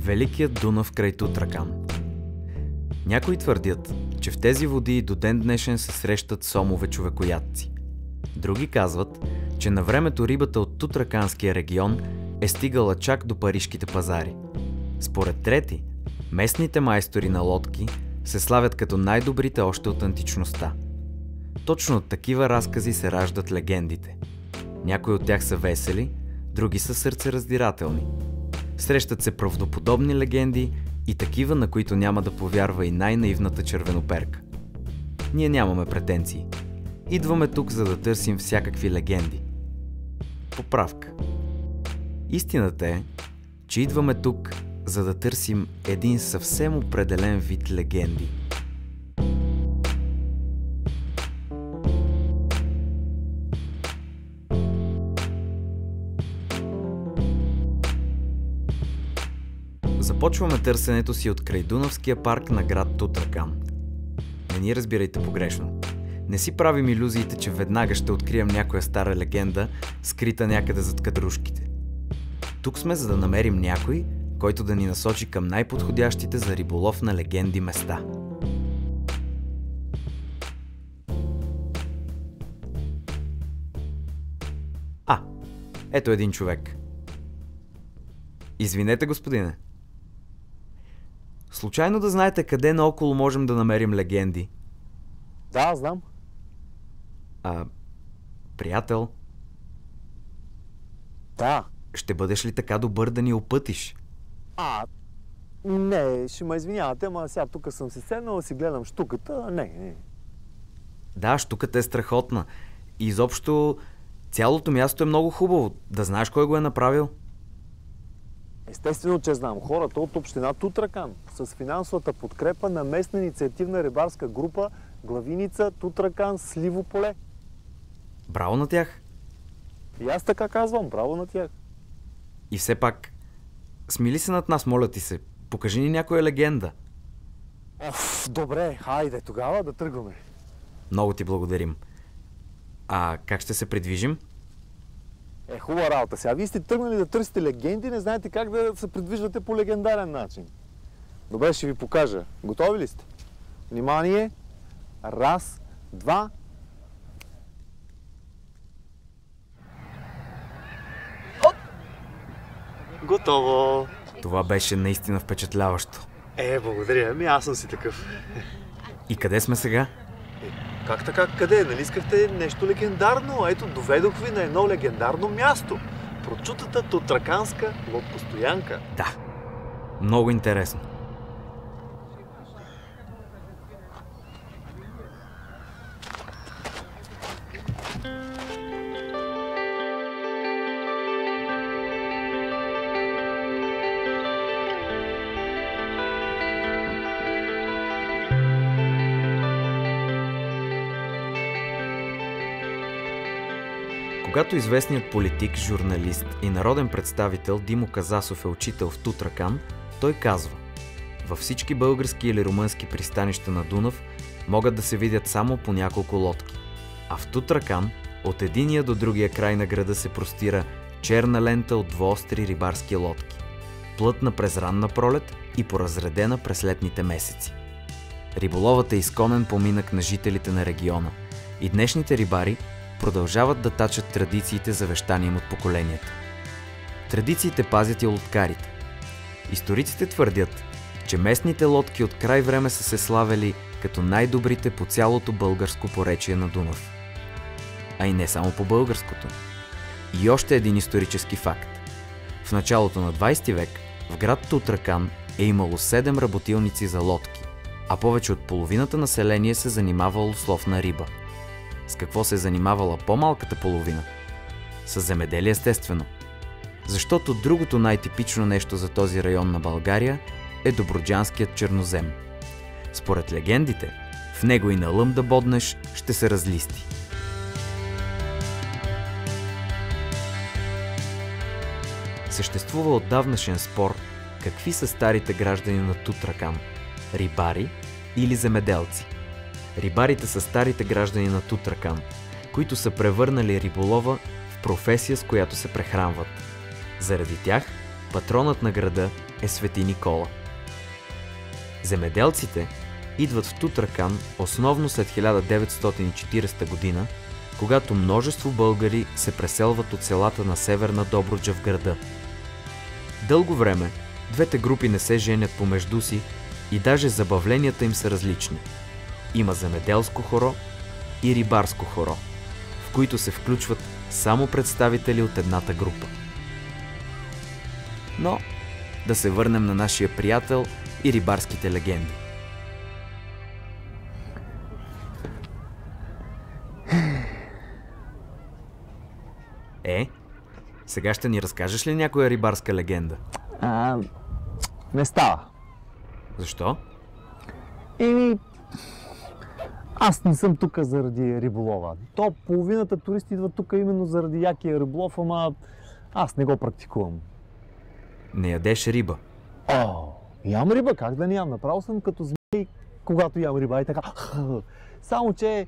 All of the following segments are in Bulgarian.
Великият Дунав край Тутракан. Някои твърдят, че в тези води до ден днешен се срещат сомове човекоядци. Други казват, че на времето рибата от Тутраканския регион е стигала чак до парижките пазари. Според трети, местните майстори на лодки се славят като най-добрите още от античността. Точно от такива разкази се раждат легендите. Някои от тях са весели, други са сърцераздирателни. Срещат се правдоподобни легенди и такива, на които няма да повярва и най-наивната червеноперка. Ние нямаме претенции. Идваме тук, за да търсим всякакви легенди. Поправка. Истината е, че идваме тук, за да търсим един съвсем определен вид легенди. Започваме търсенето си от крайдунавския парк на град Тутракан. Не ни разбирайте погрешно. Не си правим илюзиите, че веднага ще открием някоя стара легенда, скрита някъде зад кадрушките. Тук сме, за да намерим някой, който да ни насочи към най-подходящите за риболов на легенди места. Ето един човек. Извинете, господине. Случайно да знаете къде наоколо можем да намерим легенди? Да, знам. Приятел, Да. ще бъдеш ли така добър да ни опътиш? Не, ще ме извинявате, ама сега тук съм си седнал, си гледам щуката. Не. Да, щуката е страхотна. И изобщо цялото място е много хубаво. Да знаеш кой го е направил? Естествено, че знам. Хората от община Тутракан с финансовата подкрепа на местна инициативна рибарска група Главиница, Тутракан, Сливо поле. Браво на тях! И аз така казвам, браво на тях. И все пак, смили се над нас, моля ти се. Покажи ни някоя легенда. Добре, хайде тогава да тръгваме. Много ти благодарим. Как ще се придвижим? Хубава работа. Сега вие сте тръгнали да търсите легенди, не знаете как да се придвижвате по легендарен начин. Добре, ще ви покажа. Готови ли сте? Внимание! Раз, два. Готово! Това беше наистина впечатляващо. Благодаря. Аз съм си такъв. И къде сме сега? Как така? Къде? Нали искахте нещо легендарно? Ето, доведох ви на едно легендарно място. Прочутата тутраканска лодкостоянка. Да. Много интересно. Когато известният политик, журналист и народен представител Димо Казасов е учител в Тутракан, той казва: във всички български или румънски пристанища на Дунав могат да се видят само по няколко лодки. А в Тутракан от единия до другия край на града се простира черна лента от двоостри рибарски лодки, плътна през ранна пролет и поразредена през летните месеци. Риболовът е изконен поминък на жителите на региона и днешните рибари продължават да тачат традициите, завещани им от поколенията. Традициите пазят и лодкарите. Историците твърдят, че местните лодки от край време са се славели като най-добрите по цялото българско поречие на Дунав. А и не само по българското. И още един исторически факт. В началото на 20 век в град Тутракан е имало 7 работилници за лодки, а повече от половината население се занимавало с лов на риба. С какво се е занимавала по-малката половина? С земеделие, естествено. Защото другото най-типично нещо за този район на България е добруджанският чернозем. Според легендите, в него и на лъм да боднеш ще се разлисти. Съществува отдавнашен спор какви са старите граждани на Тутракан – рибари или земеделци. Рибарите са старите граждани на Тутракан, които са превърнали риболова в професия, с която се прехранват. Заради тях Патронът на града е Свети Никола. Земеделците идват в Тутракан основно след 1940 година, когато множество българи се преселват от селата на Северна Добруджа в града. Дълго време двете групи не се женят помежду си и даже забавленията им са различни. Има земеделско хоро и рибарско хоро, в които се включват само представители от едната група. Но да се върнем на нашия приятел и рибарските легенди. Сега ще ни разкажеш ли някоя рибарска легенда? Не става. Защо? Аз не съм тук заради риболова. То половината туристи идват тук именно заради якия риболов, ама аз не го практикувам. Не ядеш риба? Ям риба, как да не ям? Направо съм като змей, когато ям риба и така. Само, че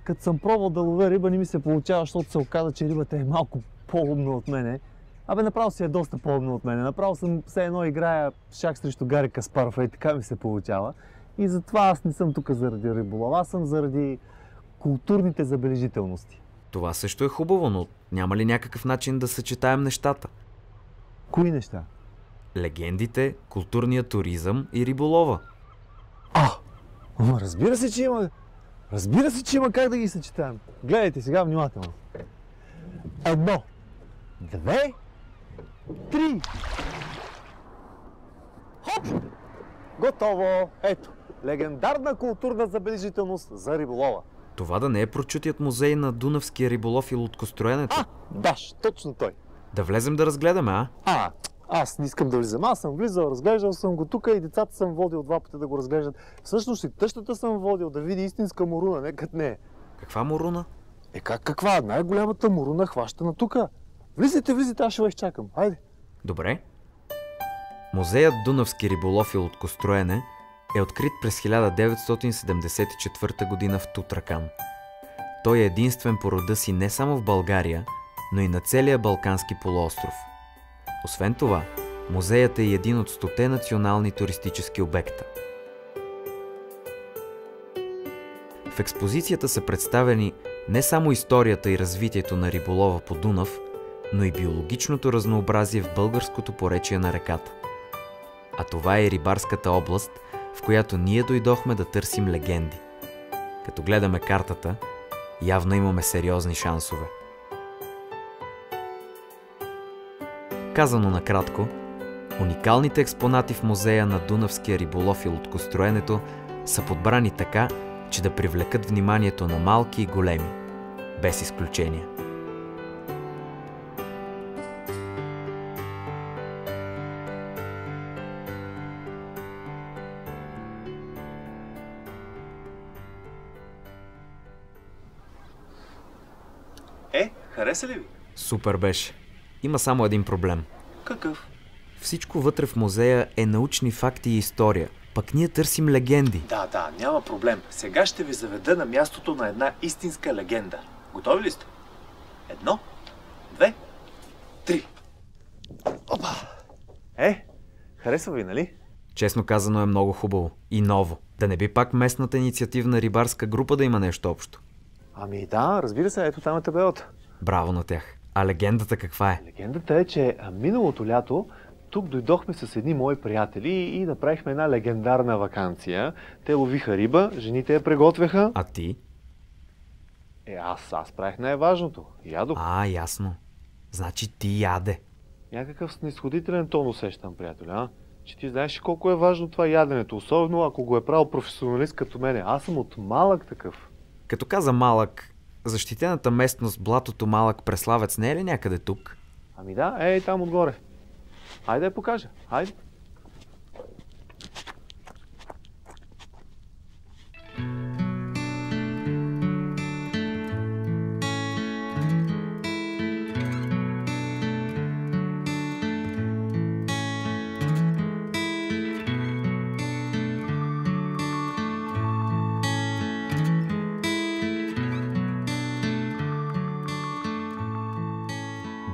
като съм пробвал да ловя риба, не ми се получава, защото се оказа, че рибата е малко по-умна от мене. Направо си е доста по-умна от мене. Направо съм все едно играя шах срещу Гари Каспаров и така ми се получава. И затова аз не съм тук заради риболова, аз съм заради културните забележителности. Това също е хубаво, но няма ли някакъв начин да съчетаем нещата? Кои неща? Легендите, културния туризъм и риболова. Разбира се, че има. Разбира се, че има как да ги съчетаем. Гледайте сега внимателно. 1, 2, 3. Хоп! Готово! Ето, легендарна културна забележителност за риболова. Това да не е прочутият музей на Дунавския риболов и лодкостроенето? Баш, точно той. Да влезем да разгледаме, Аз не искам да влизам. Аз съм влизал, разглеждал съм го тук и децата съм водил 2 пъти да го разглеждат. Всъщност и тъщата съм водил да види истинска моруна, не като не е. Каква моруна? Каква? Най-голямата моруна хващана тук. Влизайте, аз ще ви изчакам. Хайде. Добре. Музеят Дунавски риболов и лодкостроене е открит през 1974 година в Тутракан. Той е единствен по рода си не само в България, но и на целия Балкански полуостров. Освен това, музеят е един от 100 национални туристически обекта. В експозицията са представени не само историята и развитието на риболова по Дунав, но и биологичното разнообразие в българското поречие на реката. А това е рибарската област, в която ние дойдохме да търсим легенди. Като гледаме картата, явно имаме сериозни шансове. Казано накратко, уникалните експонати в музея на Дунавския риболов и лодкостроенето са подбрани така, че да привлекат вниманието на малки и големи, без изключение. Хареса ли ви? Супер беше. Има само един проблем. Какъв? Всичко вътре в музея е научни факти и история. Пък ние търсим легенди. Да, няма проблем. Сега ще ви заведа на мястото на една истинска легенда. Готови ли сте? 1, 2, 3. Опа! Харесва ви, нали? Честно казано е много хубаво. И ново. Да не би пак местната инициативна рибарска група да има нещо общо? Да, разбира се, ето там е табелата. Браво на тях. А легендата каква е? Легендата е, че миналото лято тук дойдохме с едни мои приятели и направихме една легендарна ваканция. Те ловиха риба, жените я приготвяха. А ти? Аз правих най-важното. Ядох. Ясно. Значи ти яде. Някакъв снисходителен тон усещам, приятеля, Че ти знаеш колко е важно това яденето, особено ако го е правил професионалист като мене. Аз съм от малък такъв. Като каза малък, защитената местност Блатото Малък Преславец не е ли някъде тук? Да, там отгоре. Хайде я покажа, хайде.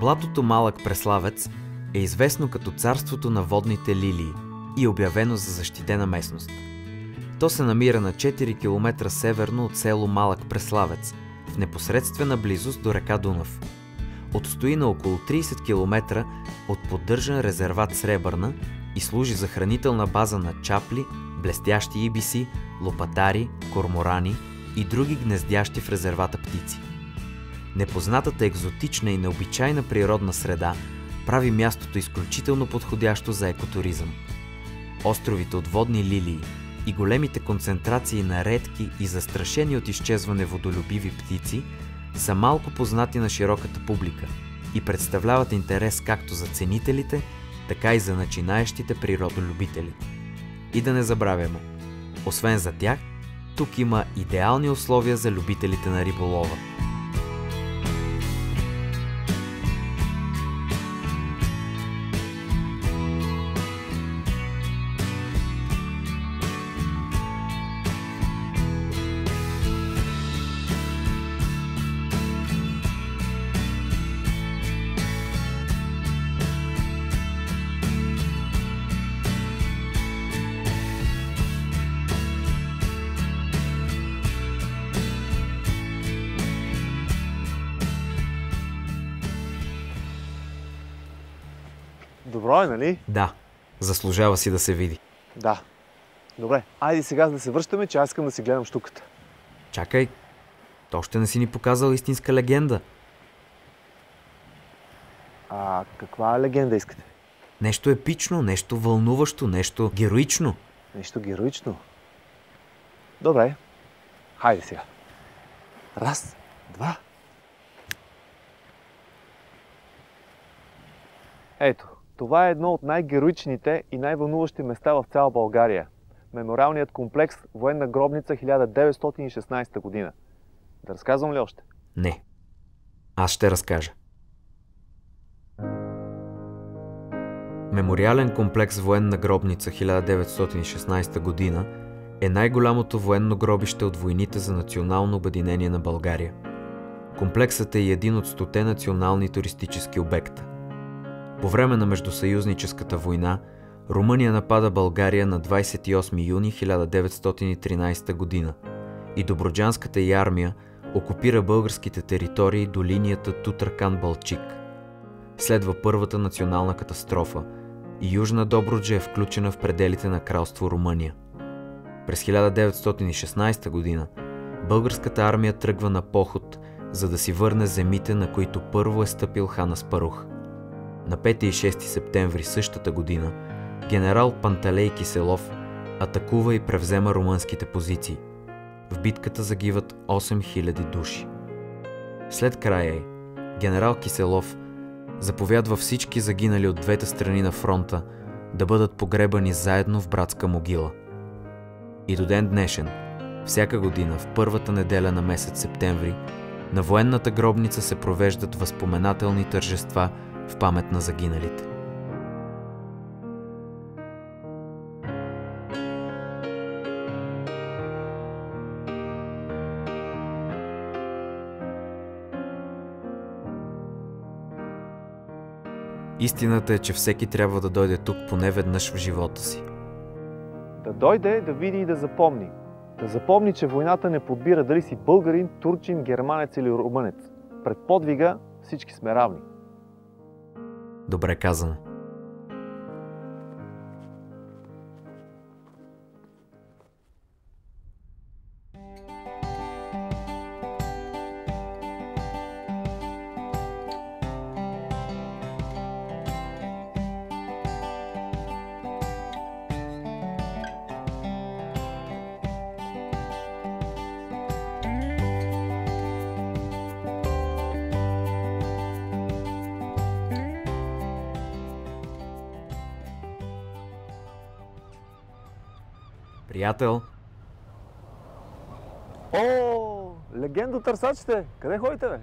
Блатото Малък Преславец е известно като царството на водните лилии и е обявено за защитена местност. То се намира на 4 км северно от село Малък Преславец, в непосредствена близост до река Дунав. Отстои на около 30 км от поддържан резерват Сребърна и служи за хранителна база на чапли, блестящи ибиси, лопатари, корморани и други гнездящи в резервата птици. Непознатата екзотична и необичайна природна среда прави мястото изключително подходящо за екотуризъм. Островите от водни лилии и големите концентрации на редки и застрашени от изчезване водолюбиви птици са малко познати на широката публика и представляват интерес както за ценителите, така и за начинаещите природолюбители. И да не забравяме, освен за тях, тук има идеални условия за любителите на риболова. Добро е, нали? Да, заслужава си да се види. Да. Добре, айде сега да се връщаме, че аз искам да си гледам щуката. Чакай, то още не си ни показал истинска легенда. А каква легенда искате? Нещо епично, нещо вълнуващо, нещо героично. Нещо героично? Добре, хайде сега. Раз, два. Ето, това е едно от най-героичните и най-вълнуващи места в цяла България. Мемориалният комплекс Военна гробница 1916 година. Да разказвам ли още? Не. Аз ще разкажа. Мемориален комплекс Военна гробница 1916 година е най-голямото военно гробище от войните за национално обединение на България. Комплексът е и един от 100 национални туристически обекта. По време на Междусъюзническата война Румъния напада България на 28 юни 1913 година и Добруджанската й армия окупира българските територии до линията Тутракан-Балчик. Следва първата национална катастрофа и Южна Добруджа е включена в пределите на кралство Румъния. През 1916 година българската армия тръгва на поход, за да си върне земите, на които първо е стъпил хан Аспарух. На 5 и 6 септември същата година генерал Панталей Киселов атакува и превзема румънските позиции. В битката загиват 8000 души. След края й, генерал Киселов заповядва всички загинали от двете страни на фронта да бъдат погребани заедно в братска могила. И до ден днешен, всяка година в първата неделя на месец септември, на военната гробница се провеждат възпоменателни тържества в памет на загиналите. Истината е, че всеки трябва да дойде тук поне веднъж в живота си. Да дойде, да види и да запомни. Да запомни, че войната не подбира дали си българин, турчин, германец или румънец. Пред подвига всички сме равни. Добре казано. Приятел, О, легендо търсачите! Къде ходите, бе?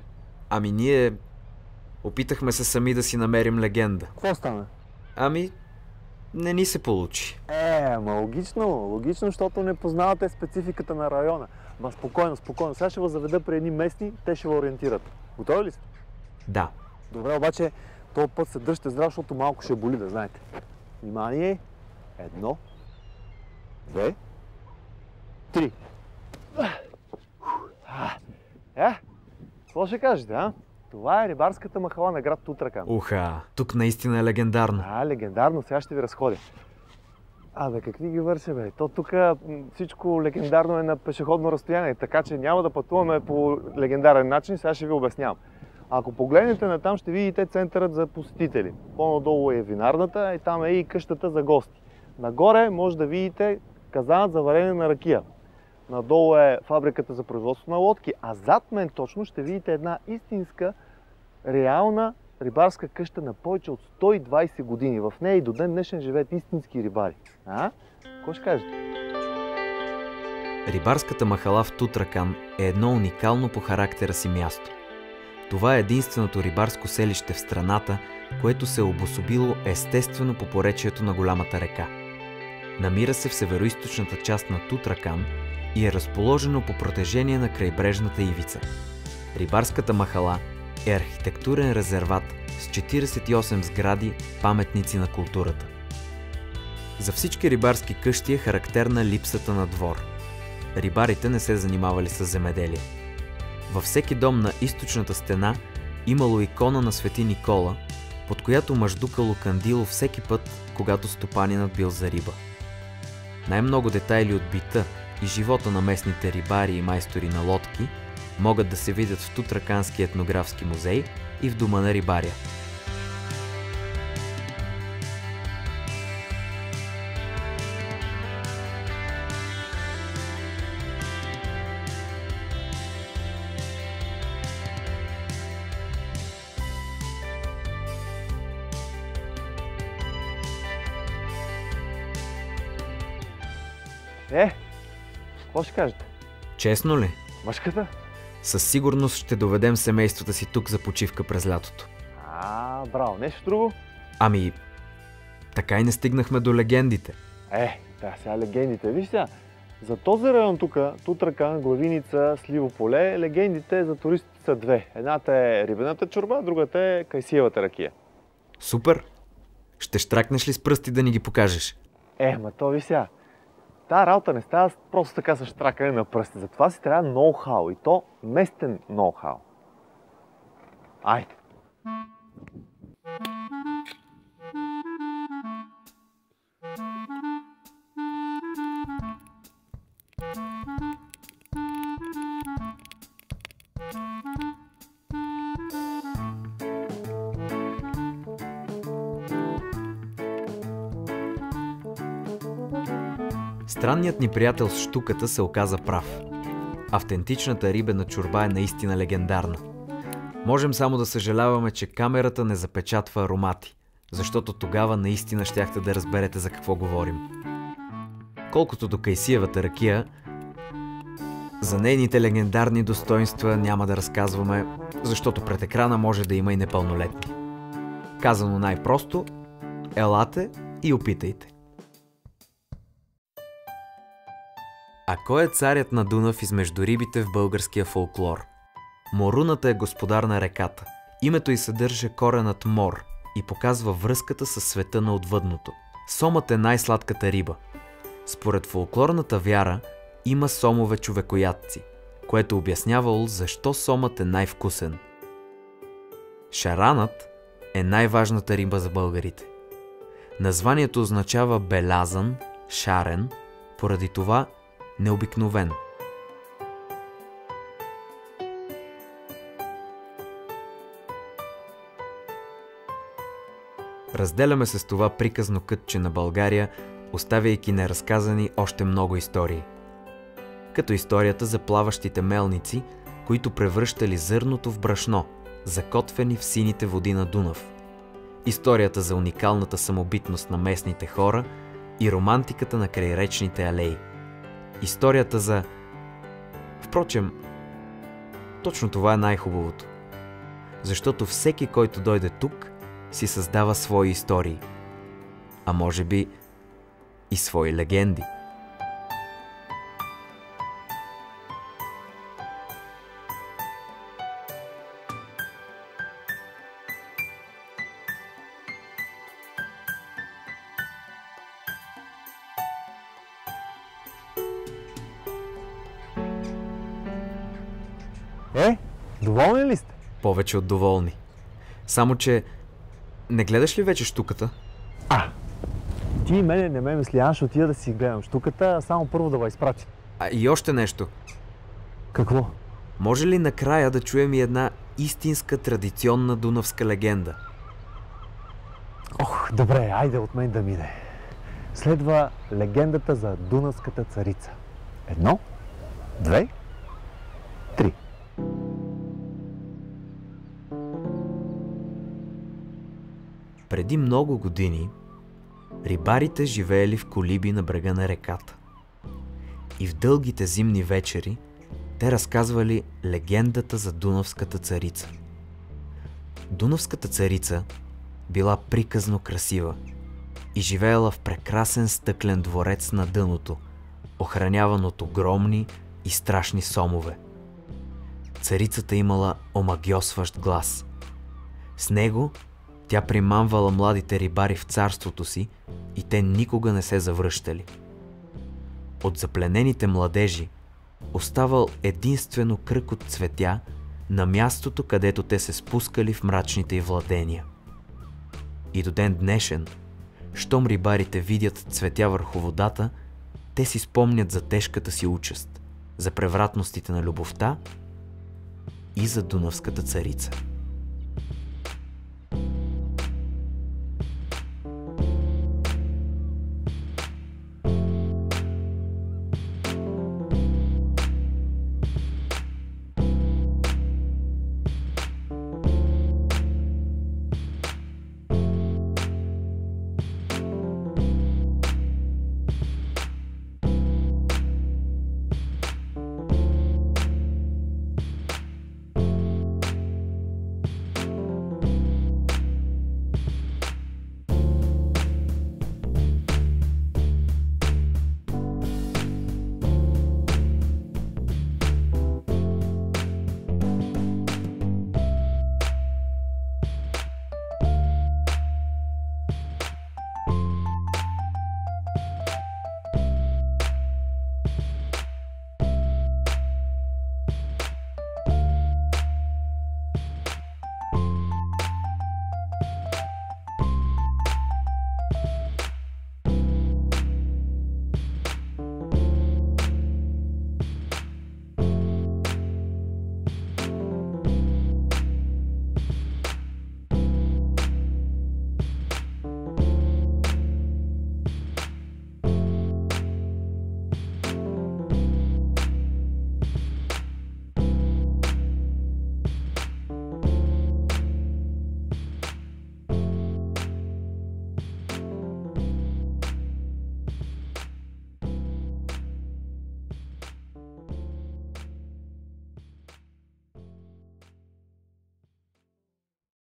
ами ние опитахме се сами да си намерим легенда. Какво стана? Ами, не ни се получи. Ама логично, защото не познавате спецификата на района. Ма спокойно. Сега ще ви заведа при едни местни, те ще ви ориентират. Готови ли сте? Да. Добре, обаче този път се дръжте здрав, защото малко ще боли, да знаете. Внимание! 1, 2, 3. Какво ще кажете, а? Това е рибарската махала на град Тутракан. Уха, тук наистина е легендарно. Легендарно, сега ще ви разходя. Абе, какви ги върши, бе? То тук всичко легендарно е на пешеходно разстояние, така че няма да пътуваме по легендарен начин, сега ще ви обяснявам. Ако погледнете натам, ще видите центърът за посетители. По-надолу е винарната и там е и къщата за гости. Нагоре може да видите казанът за варене на ракия. Надолу е фабриката за производство на лодки, а зад мен точно ще видите една истинска, реална рибарска къща на повече от 120 години. В нея и до ден днешен живеят истински рибари. Какво ще кажете? Рибарската махала в Тутракан е едно уникално по характера си място. Това е единственото рибарско селище в страната, което се е обособило естествено по поречието на голямата река. Намира се в североизточната част на Тутракан и е разположено по протежение на крайбрежната ивица. Рибарската махала е архитектурен резерват с 48 сгради, паметници на културата. За всички рибарски къщи е характерна липсата на двор. Рибарите не се занимавали с земеделие. Във всеки дом на източната стена имало икона на Свети Никола, под която мъждукало кандило всеки път, когато стопанинът бил за риба. Най-много детайли от бита и живота на местните рибари и майстори на лодки могат да се видят в Тутракански етнографски музей и в Дома на рибаря. Какво ще кажете? Честно ли? Мъжката? Със сигурност ще доведем семействата си тук за почивка през лятото. Браво. Нещо друго? Ами, така и не стигнахме до легендите. Сега легендите. Виж сега, за този район тук, Тутракан, Главиница, Сливо поле, легендите за туристите са две. Едната е рибената чорба, другата е кайсиевата ракия. Супер! Ще щракнеш ли с пръсти да ни ги покажеш? То виж сега. Тая работа не става просто така с щракане на пръсти. Затова си трябва ноу-хау и то местен ноу-хау. Айде! Странният ни приятел с щуката се оказа прав. Автентичната рибена чорба е наистина легендарна. Можем само да съжаляваме, че камерата не запечатва аромати, защото тогава наистина щяхте да разберете за какво говорим. Колкото до кайсиевата ракия, за нейните легендарни достоинства няма да разказваме, защото пред екрана може да има и непълнолетни. Казано най-просто, елате и опитайте. А кой е царят на Дунав измежду рибите в българския фолклор? Моруната е господар на реката. Името й съдържа коренът мор и показва връзката със света на отвъдното. Сомът е най-сладката риба. Според фолклорната вяра има сомове човекоядци, което обяснявало защо сомът е най-вкусен. Шаранът е най-важната риба за българите. Названието означава белязан, шарен, поради това необикновен. Разделяме се с това приказно кътче на България, оставяйки неразказани още много истории. Като историята за плаващите мелници, които превръщали зърното в брашно, закотвени в сините води на Дунав. Историята за уникалната самобитност на местните хора и романтиката на крайречните алеи. Историята за... Впрочем, точно това е най-хубавото. Защото всеки, който дойде тук, си създава свои истории. А може би и свои легенди. Доволни ли сте? Повече от доволни. Само че не гледаш ли вече щуката? Ти мене не ме мисли, аз ще отида да си гледам щуката, само първо да ва изпрати. И още нещо. Какво? Може ли накрая да чуем и една истинска традиционна дунавска легенда? Добре, айде от мен да мине. Следва легендата за дунавската царица. 1, 2, 3. Преди много години рибарите живеели в колиби на брега на реката. И в дългите зимни вечери те разказвали легендата за дунавската царица. Дунавската царица била приказно красива и живеела в прекрасен стъклен дворец на дъното, охраняван от огромни и страшни сомове. Царицата имала омагьосващ глас. С него тя примамвала младите рибари в царството си и те никога не се завръщали. От запленените младежи оставал единствено кръг от цветя на мястото, където те се спускали в мрачните й владения. И до ден днешен, щом рибарите видят цветя върху водата, те си спомнят за тежката си участ, за превратностите на любовта и за дунавската царица.